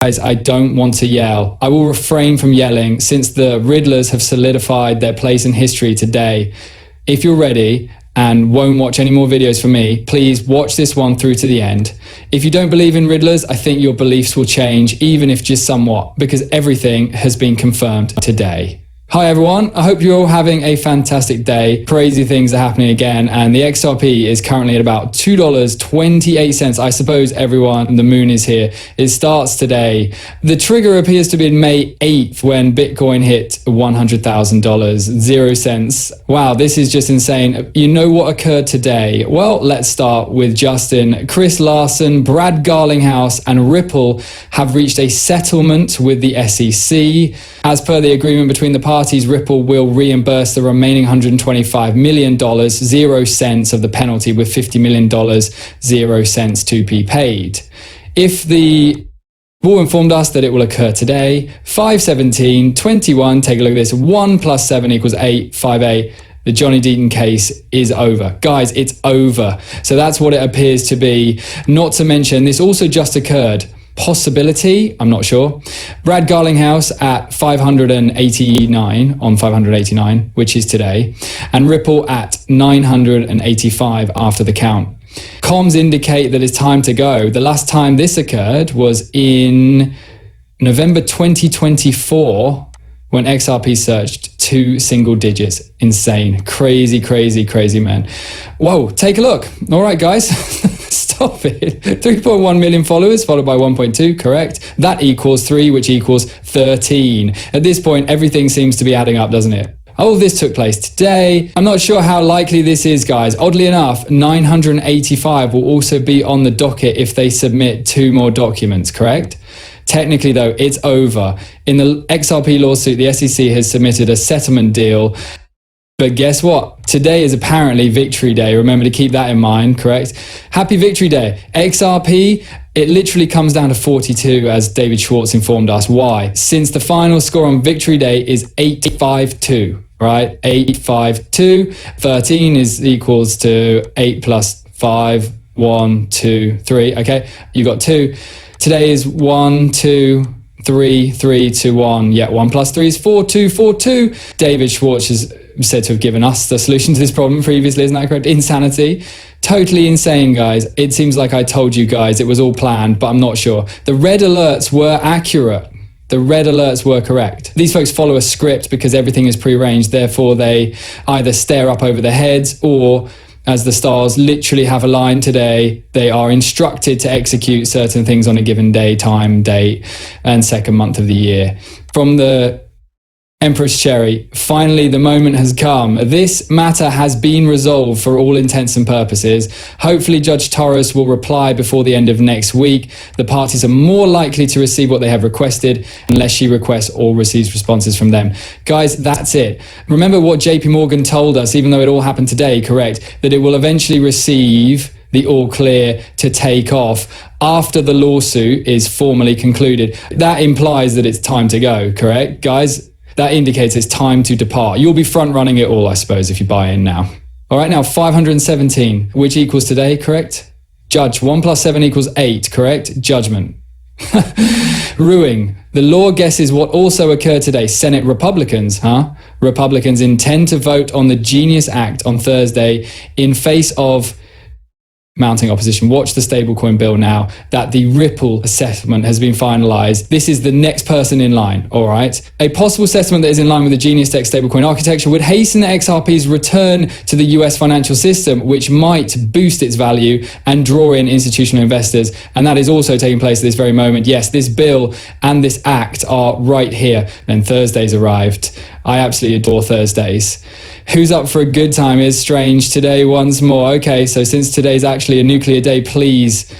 Guys, I don't want to yell. I will refrain from yelling since the Riddlers have solidified their place in history today. If you're ready and won't watch any more videos from me, please watch this one through to the end. If you don't believe in Riddlers, I think your beliefs will change, even if just somewhat, because everything has been confirmed today. Hi everyone, I hope you're all having a fantastic day. Crazy things are happening again, and the XRP is currently at about $2.28. I suppose everyone, the moon is here. It starts today. The trigger appears to be May 8th when Bitcoin hit $100,000, 0 cents. Wow, this is just insane. You know what occurred today? Well, let's start with Justin. Chris Larson, Brad Garlinghouse, and Ripple have reached a settlement with the SEC. As per the agreement between the parties, Ripple will reimburse the remaining $125 million, 0 cents of the penalty, with $50 million, 0 cents to be paid. If the Bull informed us that it will occur today, 5/17/21, take a look at this, 1 + 7 = 8, 5/8. The Johnny Deaton case is over. Guys, it's over. So that's what it appears to be. Not to mention, this also just occurred. Possibility, I'm not sure. Brad Garlinghouse at 589 on 589, which is today, and Ripple at 985 after the count. Comms indicate that it's time to go. The last time this occurred was in November 2024 when XRP surged 2 single digits. Insane. Crazy, crazy, crazy, man. Whoa, take a look. All right, guys. Stop it. 3.1 million followers, followed by 1.2, correct? That equals 3, which equals 13. At this point, everything seems to be adding up, doesn't it? All this took place today. I'm not sure how likely this is, guys. Oddly enough, 985 will also be on the docket if they submit 2 more documents, correct? Technically, though, it's over. In the XRP lawsuit, the SEC has submitted a settlement deal. But guess what? Today is apparently Victory Day. Remember to keep that in mind, correct? Happy Victory Day. XRP, it literally comes down to 42, as David Schwartz informed us. Why? Since the final score on Victory Day is 852, right? 852. 13 is equals to 8 + 5, 1, 2, 3. Okay, you got 2. Today is 1, 2, 3, 3, 2, 1. Yeah, 1 + 3 is 4, 2, 4, 2. David Schwartz is said to have given us the solution to this problem previously, isn't that correct? Insanity. Totally insane, guys. It seems like I told you guys it was all planned, but I'm not sure. The red alerts were accurate. The red alerts were correct. These folks follow a script because everything is prearranged. Therefore, they either stare up over their heads or, as the stars literally have aligned today, they are instructed to execute certain things on a given day, time, date, and second month of the year. From the Empress Cherry, finally the moment has come. This matter has been resolved for all intents and purposes. Hopefully Judge Torres will reply before the end of next week. The parties are more likely to receive what they have requested unless she requests or receives responses from them. Guys, that's it. Remember what JP Morgan told us, even though it all happened today, correct? That it will eventually receive the all clear to take off after the lawsuit is formally concluded. That implies that it's time to go, correct, guys? That indicates it's time to depart. You'll be front running it all, I suppose, if you buy in now. All right, now 517, which equals today, correct? Judge, 1 + 7 = 8, correct? Judgment. Ruing. The law guesses what also occurred today. Senate Republicans, Republicans intend to vote on the Genius Act on Thursday in face of mounting opposition. Watch the stablecoin bill now that the Ripple settlement has been finalized. This is the next person in line, all right? A possible settlement that is in line with the Genius Tech stablecoin architecture would hasten the XRP's return to the US financial system, which might boost its value and draw in institutional investors. And that is also taking place at this very moment. Yes, this bill and this act are right here. And Thursday's arrived. I absolutely adore Thursdays. Who's up for a good time is strange today once more. Okay, so since today's actually a nuclear day, please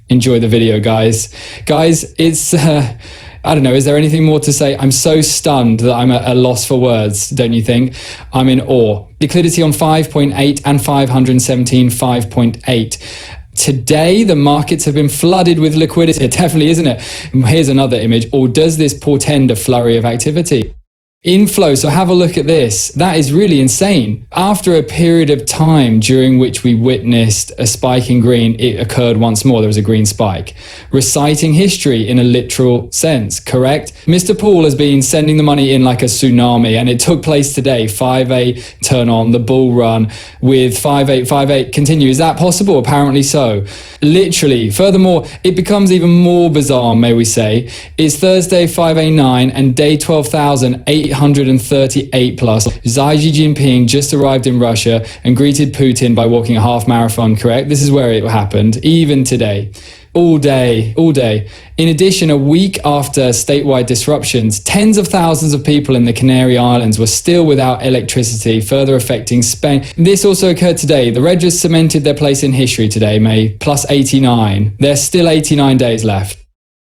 enjoy the video, guys. Guys, it's, I don't know, is there anything more to say? I'm so stunned that I'm at a loss for words, don't you think? I'm in awe. Liquidity on 5.8 and 517, 5.8. Today, the markets have been flooded with liquidity. It definitely, isn't it? Here's another image. Or does this portend a flurry of activity? inflow. So have a look at this. That is really insane. After a period of time during which we witnessed a spike in green, it occurred once more. There was a green spike. Reciting history in a literal sense, correct? Mr. Paul has been sending the money in like a tsunami, and it took place today. 5-8 turn on, the bull run with 5-8 continue. Is that possible? Apparently so. Literally. Furthermore, it becomes even more bizarre, may we say. It's Thursday 5-8-9 and day 12,838 plus. Xi Jinping just arrived in Russia and greeted Putin by walking a half marathon, correct? This is where it happened, even today. All day, all day. In addition, a week after statewide disruptions, tens of thousands of people in the Canary Islands were still without electricity, further affecting Spain. This also occurred today. The Reddlers cemented their place in history today, May, plus 89. There's still 89 days left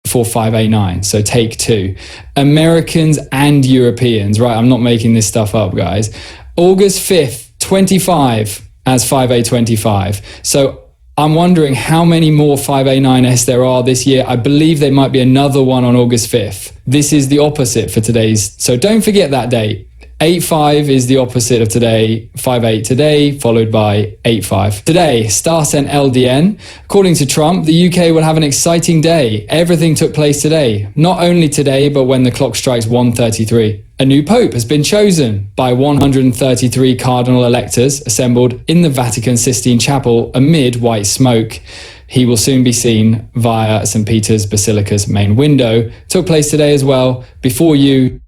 for 5-8-9, so take two. Americans and Europeans, right? I'm not making this stuff up, guys. August 5th, 25 as 5-8-25. So I'm wondering how many more 5-8-9s there are this year. I believe there might be another one on August 5th. This is the opposite for today's. So don't forget that date. 8-5 is the opposite of today. 5-8 today, followed by 8-5. Today, Star sent LDN. According to Trump, the UK will have an exciting day. Everything took place today. Not only today, but when the clock strikes 1:33. A new pope has been chosen by 133 cardinal electors assembled in the Vatican Sistine Chapel amid white smoke. He will soon be seen via St. Peter's Basilica's main window. Took place today as well. Before you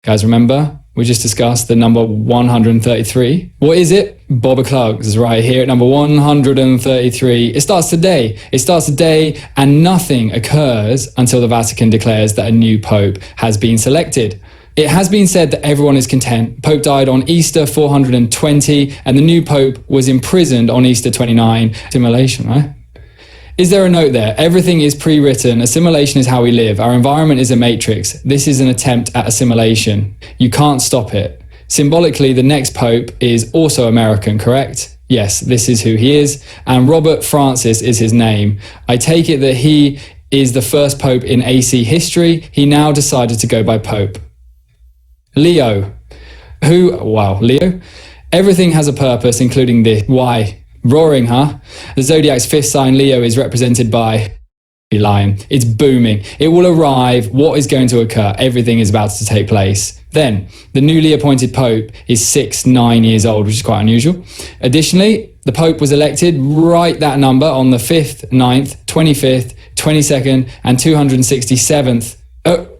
guys remember, we just discussed the number 133. What is it? Boba Clugs is right here at number 133. It starts today. It starts today, and nothing occurs until the Vatican declares that a new pope has been selected. It has been said that everyone is content. Pope died on Easter 420, and the new pope was imprisoned on Easter 29. Assimilation, right? Is there a note there? Everything is pre-written. Assimilation is how we live. Our environment is a matrix. This is an attempt at assimilation. You can't stop it. Symbolically, the next pope is also American, correct? Yes, this is who he is. And Robert Francis is his name. I take it that he is the first pope in AC history. He now decided to go by pope. Leo. Leo. Everything has a purpose, including this. Why? Roaring, huh? The zodiac's fifth sign, Leo, is represented by lion. It's booming. It will arrive. What is going to occur? Everything is about to take place. Then, the newly appointed pope is 9 years old, which is quite unusual. Additionally, the pope was elected, write that number, on the 5th, 9th, 25th, 22nd, and 267th.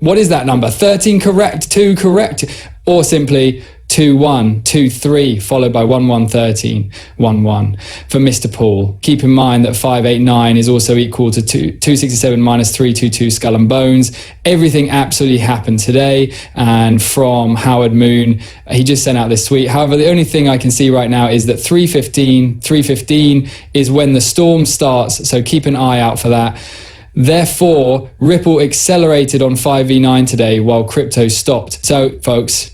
What is that number? 13 correct, 2 correct, or simply 2-1, 2-3, followed by 1-1-13, 1-1 for Mr. Paul. Keep in mind that 5-8-9 is also equal to 267 minus 322 skull and bones. Everything absolutely happened today. And from Howard Moon, he just sent out this tweet. However, the only thing I can see right now is that 3:15 is when the storm starts. So keep an eye out for that. Therefore, Ripple accelerated on 5v9 today while crypto stopped. So, folks,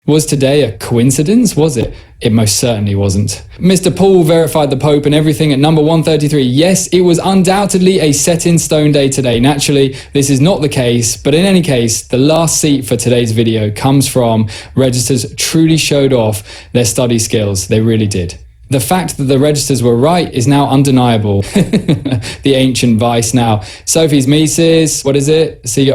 was today a coincidence? Was it? It most certainly wasn't. Mr. Paul verified the Pope and everything at number 133. Yes, it was undoubtedly a set-in-stone day today. Naturally, this is not the case, but in any case, the last seat for today's video comes from Registers truly showed off their study skills. They really did. The fact that the registers were right is now undeniable. The ancient vice now. Sophie's Mises, what is it? See,